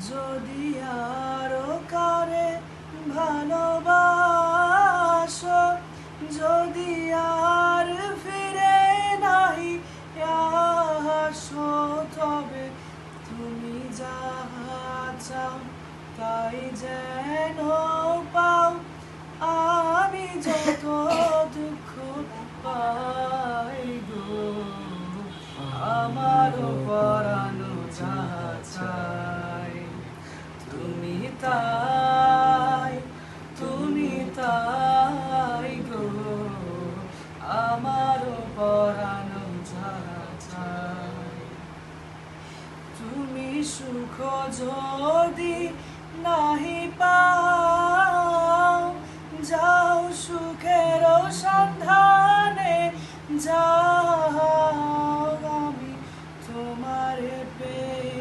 যদি আরো কারে ভালোবাসো, যদি আর ফিরে নাহি আসো, তবে তুমি যাহা চাও তাই যেন পাও। আমি যত দুঃখ পাই গো, আমারও পরানো যাহা চাই, তুমি তাই, তুমি তাই গো, আমারও পরানো যাহা চাই। তুমি সুখ যদি নাহি পাও, যাও সুখের সন্ধানে যাও, আমি তোমারে পেয়ে